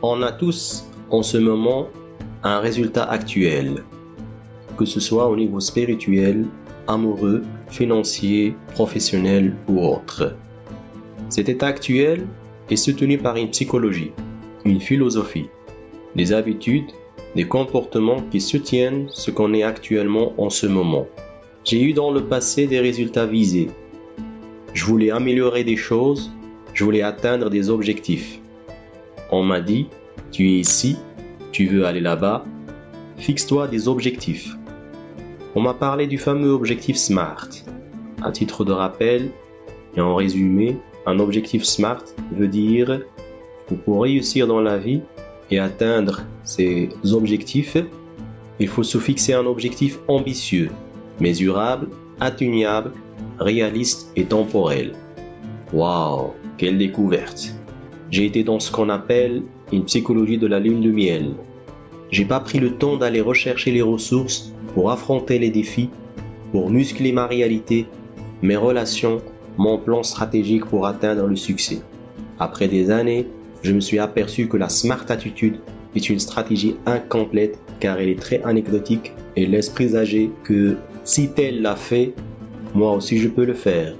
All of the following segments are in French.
On a tous, en ce moment, un résultat actuel, que ce soit au niveau spirituel, amoureux, financier, professionnel ou autre. Cet état actuel est soutenu par une psychologie, une philosophie, des habitudes, des comportements qui soutiennent ce qu'on est actuellement en ce moment. J'ai eu dans le passé des résultats visés. Je voulais améliorer des choses, je voulais atteindre des objectifs. On m'a dit, tu es ici, tu veux aller là-bas, fixe-toi des objectifs. On m'a parlé du fameux objectif SMART. À titre de rappel, et en résumé, un objectif SMART veut dire que pour réussir dans la vie et atteindre ces objectifs, il faut se fixer un objectif ambitieux, mesurable, atteignable, réaliste et temporel. Waouh, quelle découverte! J'ai été dans ce qu'on appelle une psychologie de la lune de miel. J'ai pas pris le temps d'aller rechercher les ressources pour affronter les défis, pour muscler ma réalité, mes relations, mon plan stratégique pour atteindre le succès. Après des années, je me suis aperçu que la Smart Attitude est une stratégie incomplète car elle est très anecdotique et laisse présager que si tel l'a fait, moi aussi je peux le faire.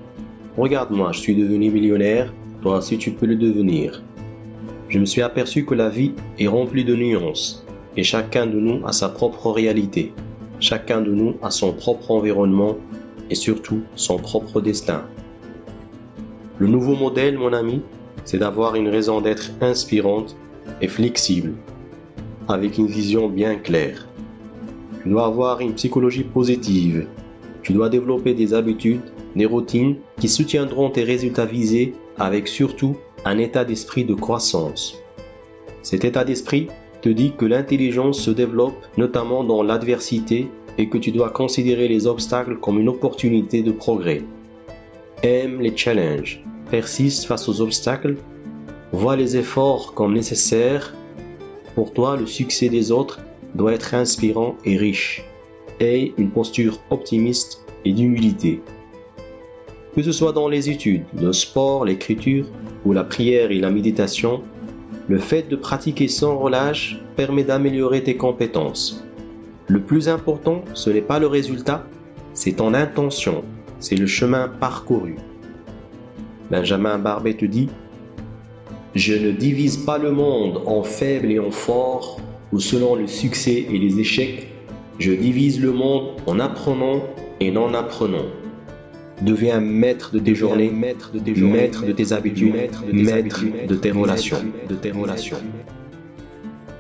Regarde-moi, je suis devenu millionnaire, toi aussi tu peux le devenir. Je me suis aperçu que la vie est remplie de nuances et chacun de nous a sa propre réalité. Chacun de nous a son propre environnement et surtout son propre destin. Le nouveau modèle, mon ami, c'est d'avoir une raison d'être inspirante et flexible, avec une vision bien claire. Tu dois avoir une psychologie positive. Tu dois développer des habitudes, des routines qui soutiendront tes résultats visés avec surtout un état d'esprit de croissance. Cet état d'esprit te dit que l'intelligence se développe notamment dans l'adversité et que tu dois considérer les obstacles comme une opportunité de progrès. Aime les challenges, persiste face aux obstacles, vois les efforts comme nécessaires. Pour toi, le succès des autres doit être inspirant et riche. Aie une posture optimiste et d'humilité. Que ce soit dans les études, le sport, l'écriture ou la prière et la méditation, le fait de pratiquer sans relâche permet d'améliorer tes compétences. Le plus important, ce n'est pas le résultat, c'est ton intention, c'est le chemin parcouru. Benjamin Barbet te dit « Je ne divise pas le monde en faibles et en forts ou selon le succès et les échecs, je divise le monde en apprenant et non apprenant. » Deviens maître de tes journées, maître de tes habitudes, maître de tes relations.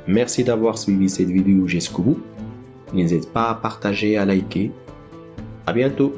Merci d'avoir suivi cette vidéo jusqu'au bout. N'hésite pas à partager, à liker. À bientôt.